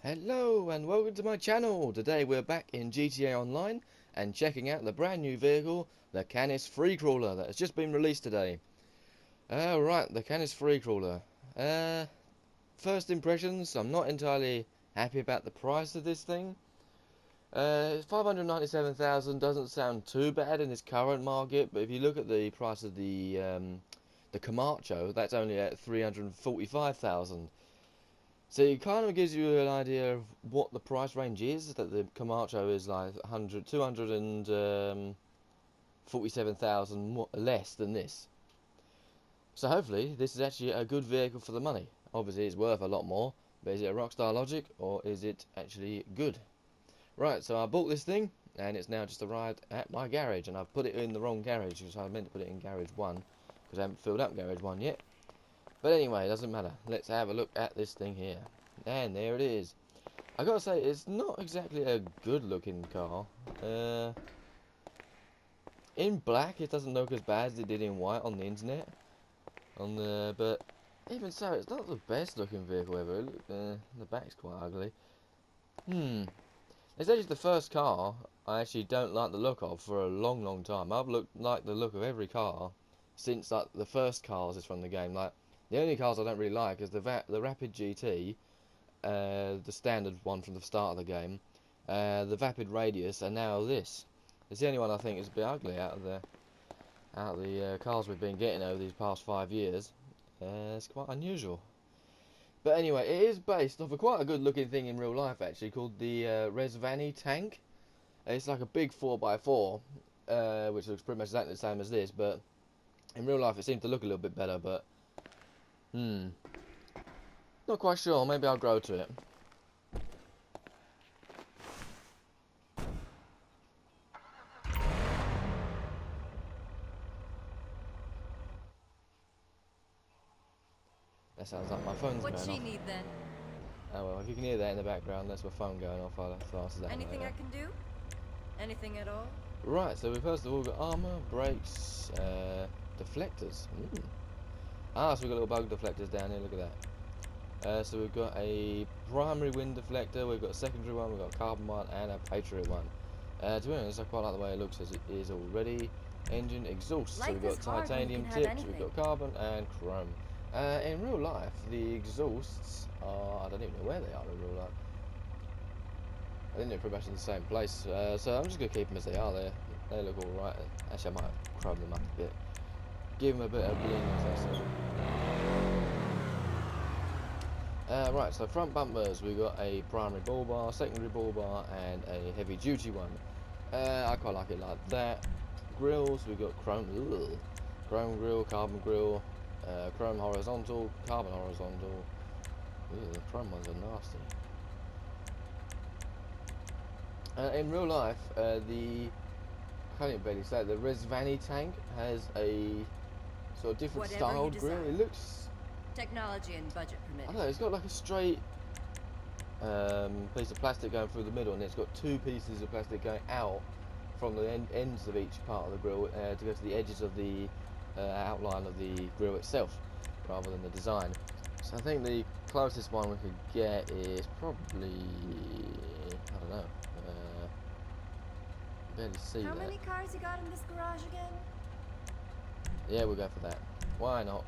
Hello and welcome to my channel. Today we're back in GTA Online and checking out the brand new vehicle, the Canis Freecrawler, that has just been released today. Right, the Canis Freecrawler. First impressions, I'm not entirely happy about the price of this thing. 597,000 doesn't sound too bad in this current market, but if you look at the price of the Camacho, that's only at 345,000. So it kind of gives you an idea of what the price range is, that the Camacho is like 247,000 less than this. So hopefully this is actually a good vehicle for the money. Obviously it's worth a lot more, but is it a Rockstar logic or is it actually good? Right, so I bought this thing and it's now just arrived at my garage, and I've put it in the wrong garage because I meant to put it in garage 1 because I haven't filled up garage 1 yet. But anyway, it doesn't matter. Let's have a look at this thing here. And there it is. I gotta say, it's not exactly a good looking car. In black, it doesn't look as bad as it did in white on the internet. But even so, it's not the best looking vehicle ever. Look, the back's quite ugly. It's actually the first car I actually don't like the look of for a long, long time. I've liked the look of every car since like the first cars is from the game. Like, the only cars I don't really like is the Rapid GT, the standard one from the start of the game, the Vapid Radius, and now this. It's the only one I think is a bit ugly out of the cars we've been getting over these past 5 years. It's quite unusual. But anyway, it is based off a quite a good looking thing in real life actually, called the Resvani tank. It's like a big 4x4, which looks pretty much exactly the same as this, but in real life it seems to look a little bit better, but not quite sure, maybe I'll grow to it. That sounds like my phone's going off. What's she need then? Oh well, if you can hear that in the background, that's my phone going off. I'll answer that. Anything I can do? Anything at all? Right, so we first of all got armor, brakes, deflectors. So we've got little bug deflectors down here, look at that. So we've got a primary wind deflector, we've got a secondary one, we've got a carbon one, and a Patriot one. To be honest, I quite like the way it looks as it is already. Engine exhaust, so we've got titanium tips, we've got carbon, and chrome. In real life, the exhausts are, I don't even know where they are in real life. I think they're pretty much in the same place, so I'm just going to keep them as they are. They look alright. Actually, I might chrome them up a bit. Give them a bit of bling, as I said. Right, so front bumpers, we've got a primary bull bar, secondary bull bar, and a heavy duty one. I quite like it like that. Grills, we've got chrome grill, carbon grill, chrome horizontal, carbon horizontal. The chrome ones are nasty. In real life, I can't even barely say it, the Resvani tank has a sort of different styled grill. It looks... Technology and budget I permitting. don't know, it's got like a straight piece of plastic going through the middle, and it's got two pieces of plastic going out from the ends of each part of the grill to go to the edges of the outline of the grill itself, rather than the design. So I think the closest one we could get is probably, I don't know, barely see How that. many cars you got in this garage again? Yeah, we'll go for that. Why not?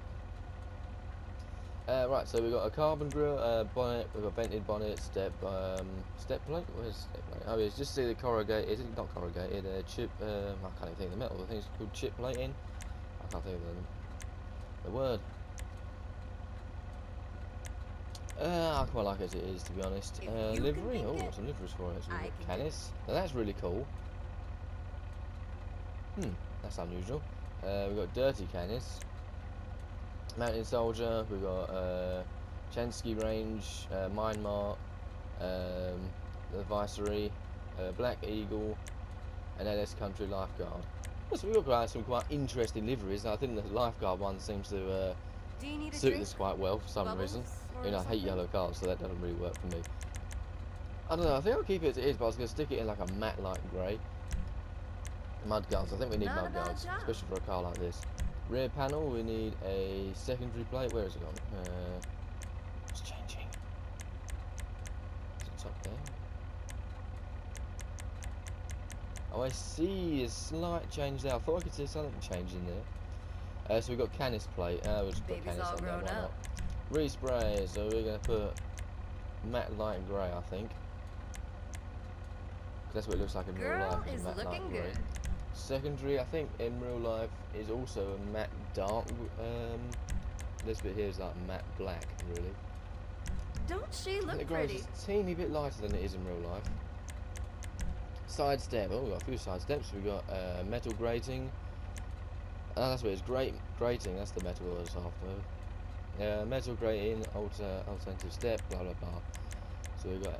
Right, so we've got a carbon grill, bonnet, we've got vented bonnet, step plate? Where's step plate? Oh, yeah, just see the corrugated, not corrugated, chip, I can't even think of the metal, I think it's called chip plating. I can't think of the word. I quite like it as it is, to be honest. Livery, oh, some liveries for it. So we've got Canis, now that's really cool. That's unusual. We've got Dirty Canis, Mountain Soldier, we've got Chansky Range, Mine Mart, the Viceroy, Black Eagle, and LS Country Lifeguard. So we've got some quite interesting liveries. I think the Lifeguard one seems to suit this quite well for some reason. You know, I hate yellow cars, so that doesn't really work for me. I don't know, I think I'll keep it as it is, but I was going to stick it in like a matte light grey. Mudguards, I think we need mudguards, especially for a car like this. Rear panel, we need a secondary plate. Where is it gone? It's changing. top there. Oh, I see a slight change there. I thought I could see something changing there. So we've got Canis plate. We'll just put Baby's Canis all on there, grown why not? up. Respray, so we're going to put matte light grey, I think. That's what it looks like in real life, Girl is is a matte light looking grey. good. Secondary, I think, in real life is also a matte dark. This bit here is like matte black, really. Don't she I think the look grey is pretty? just a teeny bit lighter than it is in real life. Side step. Oh, we've got a few side steps. We've got metal grating. That's what it is. Grating. That's the metal I was after. Metal grating. Alternative step. Blah blah blah. So we've got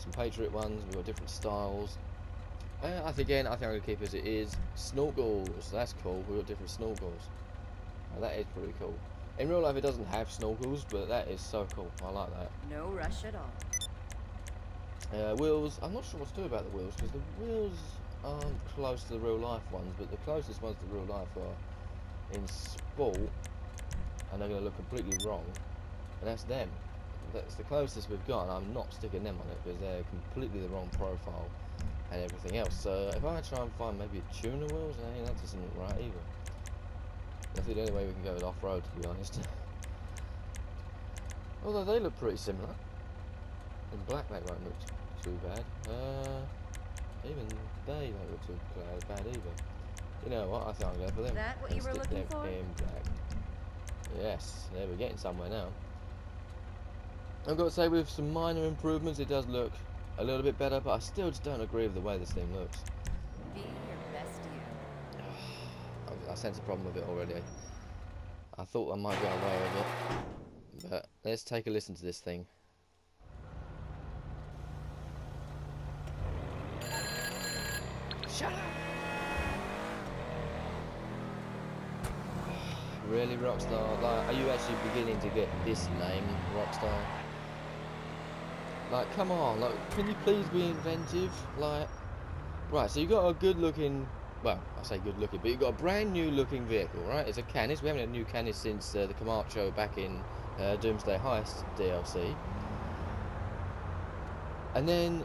some Patriot ones. We've got different styles. I think I'm going to keep it as it is. Snorkels. That's cool. We've got different snorkels. Now, that is pretty cool. In real life, it doesn't have snorkels, but that is so cool. I like that. No rush at all. Wheels, I'm not sure what to do about the wheels, because the wheels aren't close to the real life ones, but the closest ones to real life are in sport, and they're going to look completely wrong, and that's them. That's the closest we've got, and I'm not sticking them on it, because they're completely the wrong profile and everything else. So if I try and find maybe tuner wheels, that doesn't look right either. I think the only way we can go is off-road, to be honest. Although they look pretty similar. In black they won't look too bad. Even they don't look too bad either. You know what, I think I'll go for them. That what And you were stick looking them for? in black. Yes, there we're getting somewhere now. I've got to say, with some minor improvements, it does look a little bit better, but I still just don't agree with the way this thing looks. Be your best you. I sense a problem with it already. I thought I might get away with it, but let's take a listen to this thing. Shut up! Really, Rockstar? Like, are you actually beginning to get this lame, Rockstar? Like, come on, like, can you please be inventive? Like, right, so you got a good-looking, well, I say good-looking, but you got a brand-new-looking vehicle, right? It's a Canis. We haven't had a new Canis since the Camacho back in Doomsday Heist DLC. And then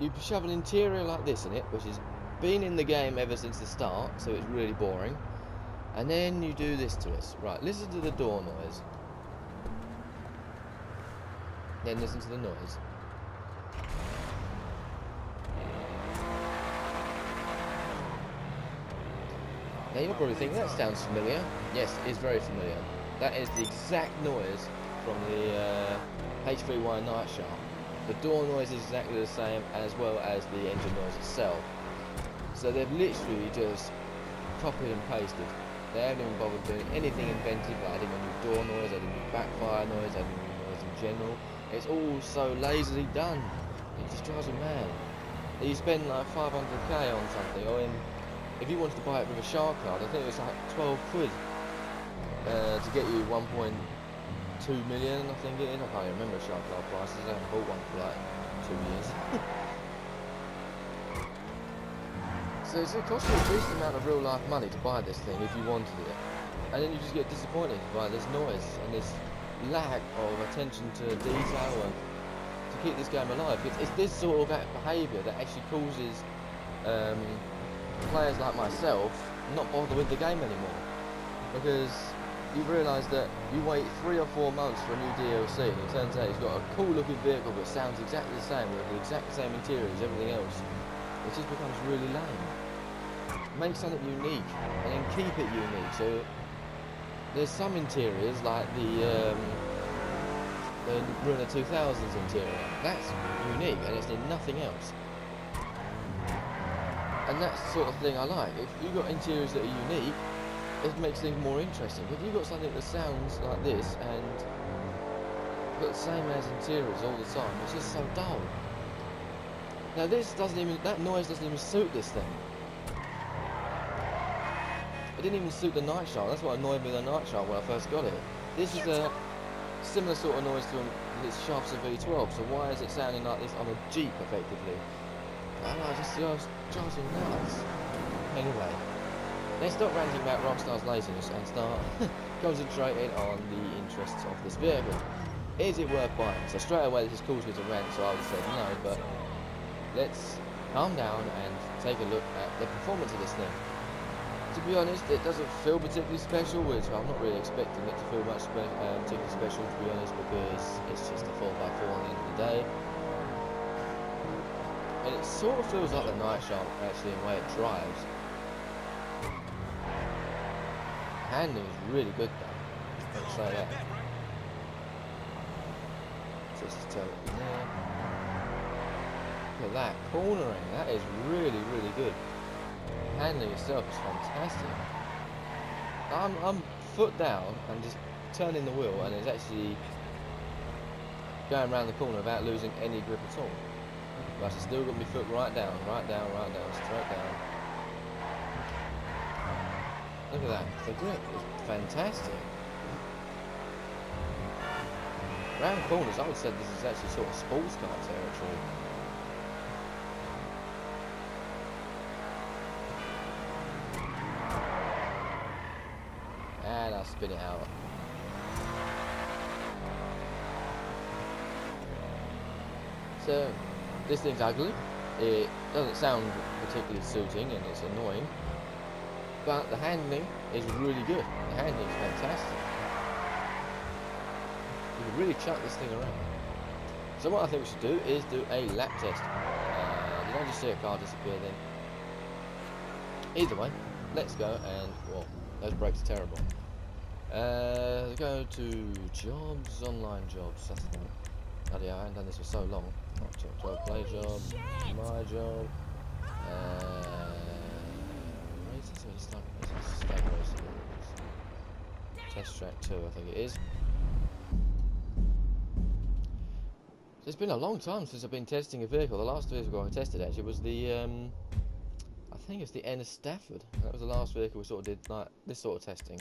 you shove an interior like this in it, which has been in the game ever since the start, so it's really boring. And then you do this to us. Right, listen to the door noise. Then listen to the noise. Now you're probably thinking, that sounds familiar. Yes, it is very familiar. That is the exact noise from the H3Y night shot. The door noise is exactly the same, as well as the engine noise itself. So they've literally just copied and pasted. They haven't even bothered doing anything inventive, like adding a new door noise, adding a new backfire noise, adding a new noise in general. It's all so lazily done. It just drives me mad. You spend like 500k on something, or if you wanted to buy it with a shark card, I think it was like 12 quid to get you 1.2 million, I think it is. I can't even remember shark card prices. I haven't bought one for like 2 years. So it costs you a decent amount of real life money to buy this thing if you wanted it. And then you just get disappointed by this noise and this lack of attention to detail and to keep this game alive. It's this sort of behaviour that actually causes players like myself not bother with the game anymore. Because you realise that you wait 3 or 4 months for a new DLC and it turns out it's got a cool looking vehicle that sounds exactly the same with the exact same interior as everything else. It just becomes really lame. Make something unique and then keep it unique. So there's some interiors like the Ruiner 2000's interior. That's unique and it's in nothing else. And that's the sort of thing I like. If you've got interiors that are unique, it makes things more interesting. If you've got something that sounds like this and got the same as interiors all the time, it's just so dull. Now that noise doesn't even suit this thing. It didn't even suit the night shot. That's what annoyed me with the night shot when I first got it. This is a similar sort of noise to its Shafts of V12, so why is it sounding like this on a Jeep, effectively? I don't know, it just drives me nuts. Anyway, let's stop ranting about Rockstar's laziness and start concentrating on the interests of this vehicle. is it worth buying? So straight away this has caused me to rant, so I would have said no, but let's calm down and take a look at the performance of this thing. To be honest, it doesn't feel particularly special, which I'm not really expecting it to feel much particularly special, to be honest, because it's just a 4x4 at the end of the day. And it sort of feels like the Night Shark, actually, in the way it drives. Handling is really good, though. I'll say that. So let's just turn it in there. Look at that, cornering, that is really, really good. Handling itself is fantastic. I'm foot down and just turning the wheel, and it's actually going around the corner without losing any grip at all. But I still got my foot right down, straight down. Look at that, the grip is fantastic. Round corners, I would say this is actually sort of sports car territory. And I'll spin it out. So, this thing's ugly. It doesn't sound particularly suiting and it's annoying. But the handling is really good. The handling is fantastic. You can really chuck this thing around. So what I think we should do is do a lap test. Did I just see a car disappear then? Either way, let's go and, well, those brakes are terrible. Go to jobs, online jobs, that's the one. Bloody hell, I haven't done this for so long. Job, play job, my job. Test track 2, I think it is. It's been a long time since I've been testing a vehicle. The last vehicle I tested actually was the, I think it's the Ennis Stafford. That was the last vehicle we sort of did like this sort of testing.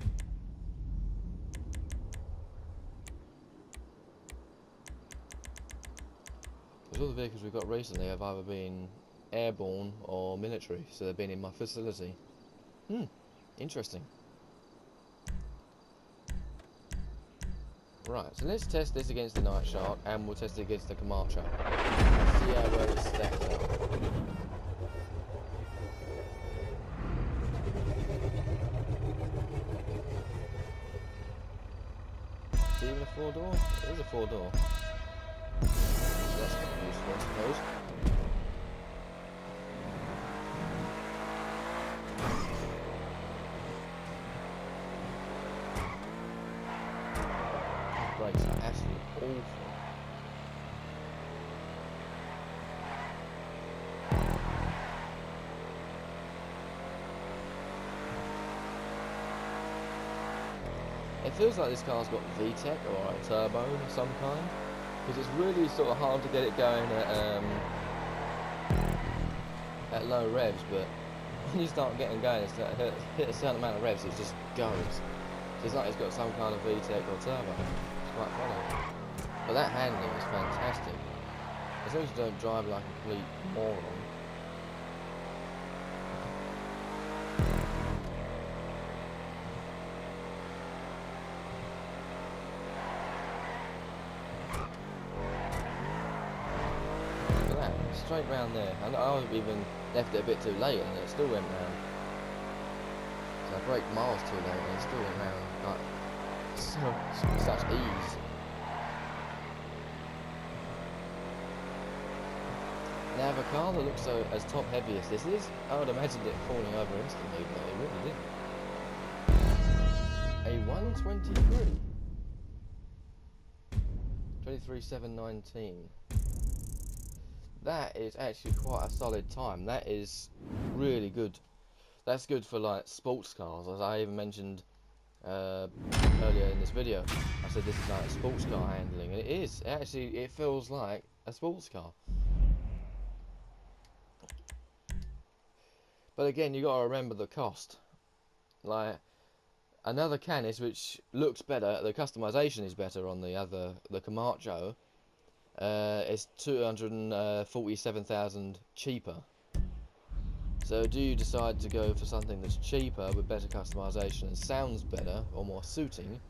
Because all the vehicles we've got recently have either been airborne or military, so they've been in my facility. Interesting. Right, so let's test this against the Night Shark, and we'll test it against the Camacho. See how well it stacks up. Is it even a 4-door? It is a 4-door. So that's kind of useful, I suppose. Brakes are absolutely awful. It feels like this car's got VTEC or a turbo of some kind, because it's really sort of hard to get it going at low revs, but when you start getting going, it's hit a certain amount of revs, it just goes. So it's like it's got some kind of VTEC or turbo. It's quite funny. But that handling is fantastic. As long as you don't drive like a complete moron. Look at that, straight round there. And I even left it a bit too late and it still went round. So I braked miles too late and it still went round like such ease. Now, if a car that looks so as top heavy as this is, I would imagine it falling over instantly, but it really didn't. A 123. 23,719. That is actually quite a solid time. That is really good. That's good for like sports cars, as I even mentioned earlier in this video. I said this is like a sports car handling, and it is. Actually, it feels like a sports car. But again, you got to remember the cost. Like another Canis, which looks better, the customization is better on the Camacho. It's 247,000 cheaper. So do you decide to go for something that's cheaper with better customization and sounds better or more suiting,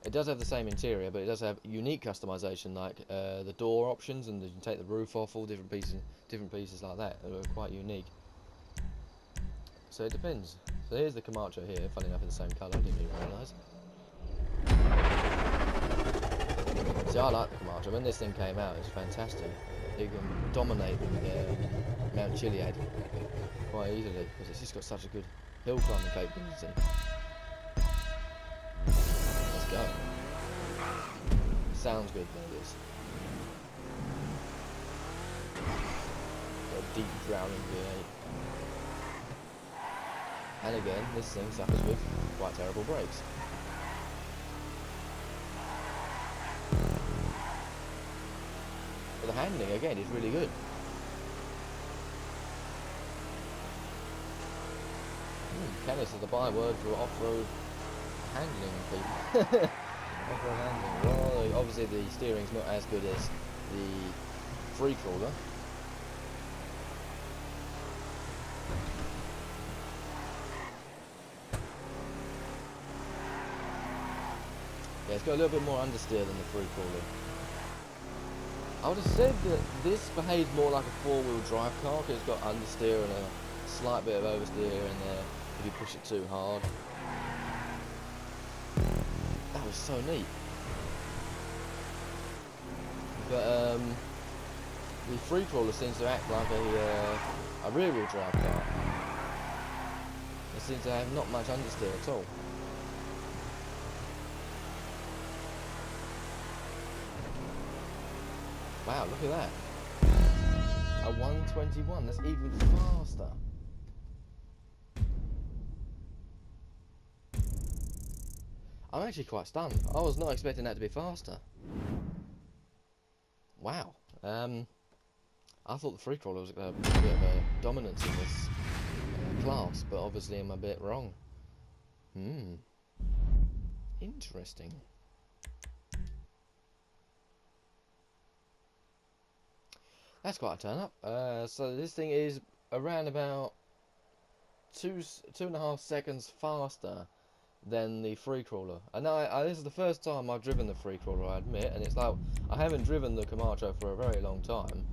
It does have the same interior, but it does have unique customization, like the door options, and you can take the roof off, all different pieces like that. They're quite unique. So it depends. So here's the Camacho here, funny enough in the same colour, I didn't even realise. See, I like the Camacho. When this thing came out, it was fantastic. You can dominate Mount Chiliad quite easily, because it's just got such a good hill climbing capability. Let's go. Sounds good, though, this. Got a deep drowning V8. And again, this thing suffers with quite terrible brakes. But the handling, again, is really good. Canis is the byword for off-road handling people. Off-road handling. Well, obviously the steering's not as good as the Freecrawler. Yeah, it's got a little bit more understeer than the Freecrawler. I would have said that this behaves more like a four-wheel drive car, because it's got understeer and a slight bit of oversteer in there if you push it too hard. That was so neat. But the Freecrawler seems to act like a rear-wheel drive car. It seems to have not much understeer at all. Wow, look at that. A 121, that's even faster. I'm actually quite stunned. I was not expecting that to be faster. Wow. I thought the Freecrawler was going to have a bit of a dominance in this class, but obviously I'm a bit wrong. Interesting. That's quite a turn up. So this thing is around about 2.5 seconds faster than the Freecrawler. And this is the first time I've driven the Freecrawler, I admit, and it's like I haven't driven the Camacho for a very long time.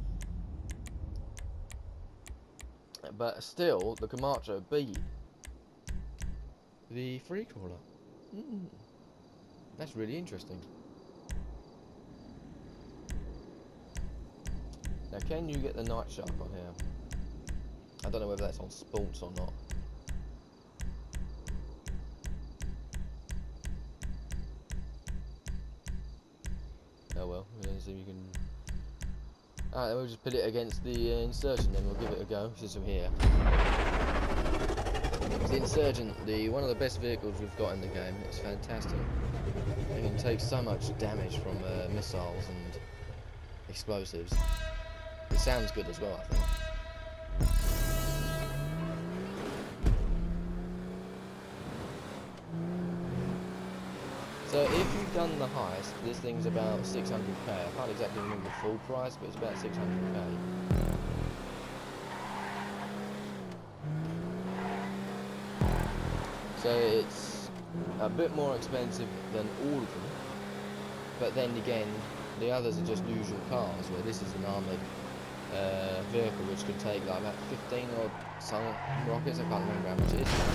But still, the Camacho beat the Freecrawler. That's really interesting. Now, can you get the Night Shark on here? I don't know whether that's on sports or not. Oh well, let's see if you can. Alright, then we'll just put it against the Insurgent, then we'll give it a go since I'm here. The Insurgent, one of the best vehicles we've got in the game. It's fantastic. It can take so much damage from missiles and explosives. It sounds good as well, I think. So if you've done the heist, this thing's about 600k. I can't exactly remember the full price, but it's about 600k. So it's a bit more expensive than all of them. But then again, the others are just usual cars, where this is an armoured vehicle which can take like about 15 or some rockets. I can't remember how much it is now,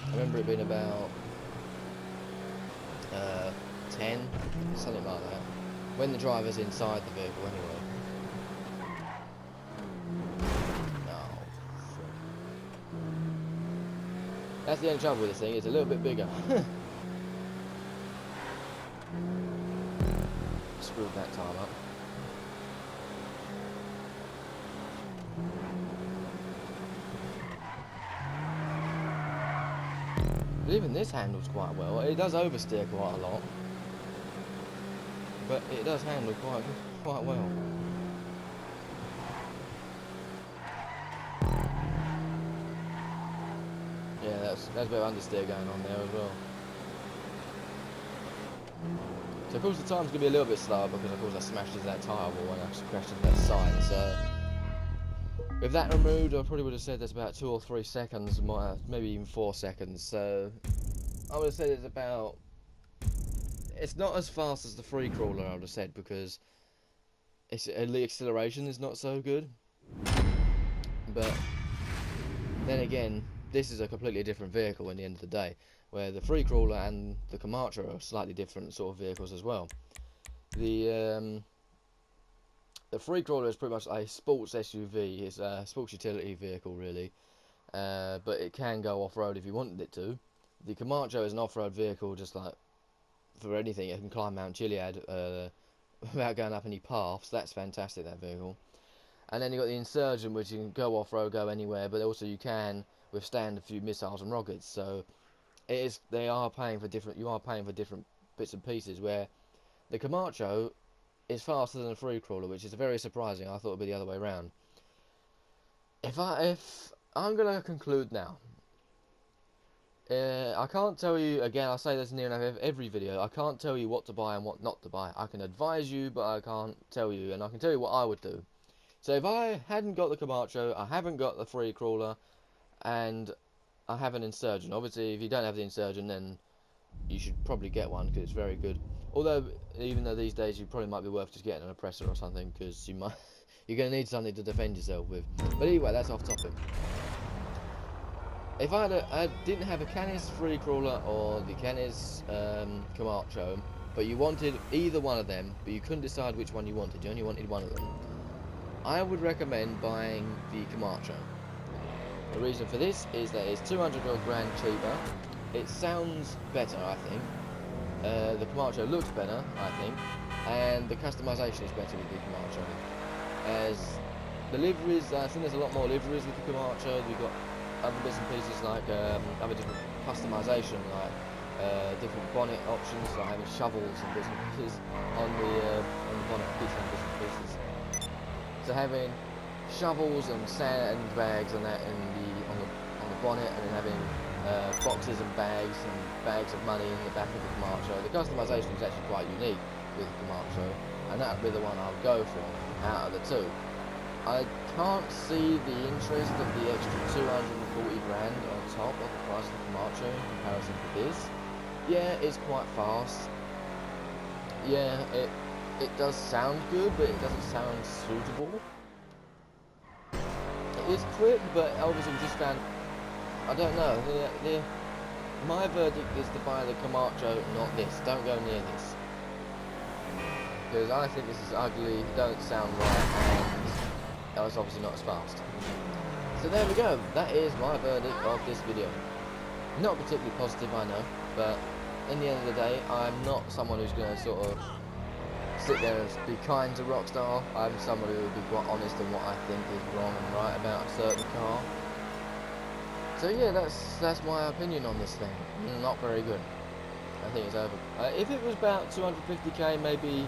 but I remember it being about 10, something like that, when the driver's inside the vehicle anyway. Oh, that's the only trouble with this thing, it's a little bit bigger. Screwed that time up. But even this handles quite well. It does oversteer quite a lot, but it does handle quite well. Yeah, that's a bit of understeer going on there as well. So of course the time's going to be a little bit slower because of course I smashed into that tyre wall and I crashed into that sign. So with that removed, I probably would have said there's about 2 or 3 seconds, maybe even 4 seconds. So I would have said it's about it's not as fast as the Freecrawler, I would have said, because the acceleration is not so good. But then again, this is a completely different vehicle in the end of the day, where the Freecrawler and the Camacho are slightly different sort of vehicles as well. The Freecrawler is pretty much a sports SUV. It's a sports utility vehicle, really, but it can go off-road if you wanted it to. The Camacho is an off-road vehicle, just like for anything. It can climb Mount Gilead without going up any paths. That's fantastic, that vehicle. And then you've got the Insurgent, which you can go off-road, go anywhere, but also you can withstand a few missiles and rockets. So you are paying for different bits and pieces, where the Camacho is faster than the Freecrawler, which is very surprising. I thought it would be the other way around. If I'm going to conclude now, I can't tell you, again, I say this near enough every video, I can't tell you what to buy and what not to buy. I can advise you, but I can't tell you, and I can tell you what I would do. So if I hadn't got the Camacho, I haven't got the Freecrawler, and I have an Insurgent. Obviously, if you don't have the Insurgent, then you should probably get one, because it's very good. Although, even though these days you probably might be worth just getting an oppressor or something, because you're going to need something to defend yourself with. But anyway, that's off topic. If I didn't have a Canis Freecrawler or the Canis Camacho, but you wanted either one of them, but you couldn't decide which one you wanted, you only wanted one of them, I would recommend buying the Camacho. The reason for this is that it's 200 odd grand cheaper. It sounds better, I think. The Camacho looks better, I think, and the customization is better with the Camacho. As the liveries, I think there's a lot more liveries with the Camacho. We've got other bits and pieces like other different customization, like different bonnet options, like having shovels and bits and pieces on the bonnet, different bits and pieces. So having shovels and sandbags and that on the bonnet, and then having boxes and bags of money in the back of the Camacho. The customization is actually quite unique with the Camacho, and that would be the one I would go for out of the two. I can't see the interest of the extra 240 grand on top of the price of the Camacho in comparison to this. Yeah, it's quite fast. Yeah, it does sound good, but it doesn't sound suitable. It is quick, but obviously we just found, I don't know, my verdict is to buy the Camacho, not this. Don't go near this. Because I think this is ugly, don't sound right, and it's obviously not as fast. So there we go, that is my verdict of this video. Not particularly positive, I know, but in the end of the day, I'm not someone who's going to sort of sit there and be kind to Rockstar. I'm someone who will be quite honest in what I think is wrong and right about a certain car. So yeah, that's my opinion on this thing. Not very good. I think it's over. If it was about 250k, maybe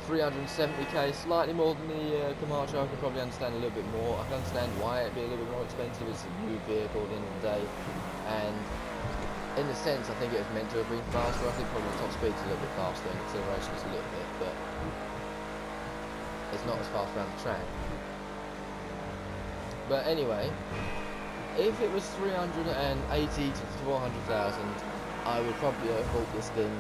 370k, slightly more than the Camacho, I could probably understand a little bit more. I can understand why it'd be a little bit more expensive. It's a new vehicle at the end of the day, and in a sense, I think it was meant to have been faster. I think probably the top speed's a little bit faster, and acceleration is a little bit, but it's not as fast around the track. But anyway, if it was 380 to 400,000, I would probably have bought this thing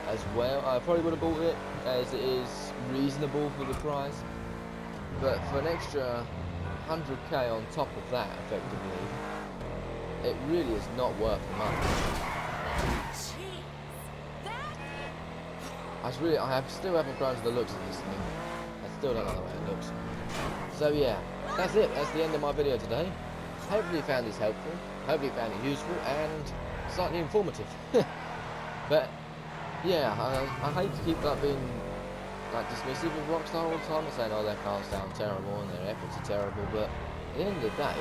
as well. I probably would have bought it, as it is reasonable for the price. But for an extra 100k on top of that, effectively, it really is not worth the money. I still haven't grown to the looks of this thing. I still don't like the way it looks. So yeah, that's it. That's the end of my video today. Hopefully you found this helpful. Hopefully you found it useful and slightly informative. But yeah, I hate to keep being dismissive of Rockstar all the time and saying, oh, their cars sound terrible and their efforts are terrible. But at the end of the day,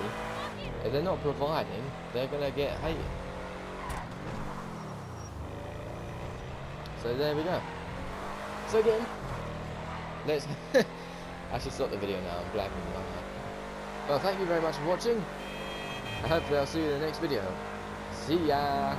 if they're not providing, they're going to get hated. So there we go. So again, let's... I should stop the video now, I'm blacking my eye. Well, thank you very much for watching, and hopefully I'll see you in the next video. See ya!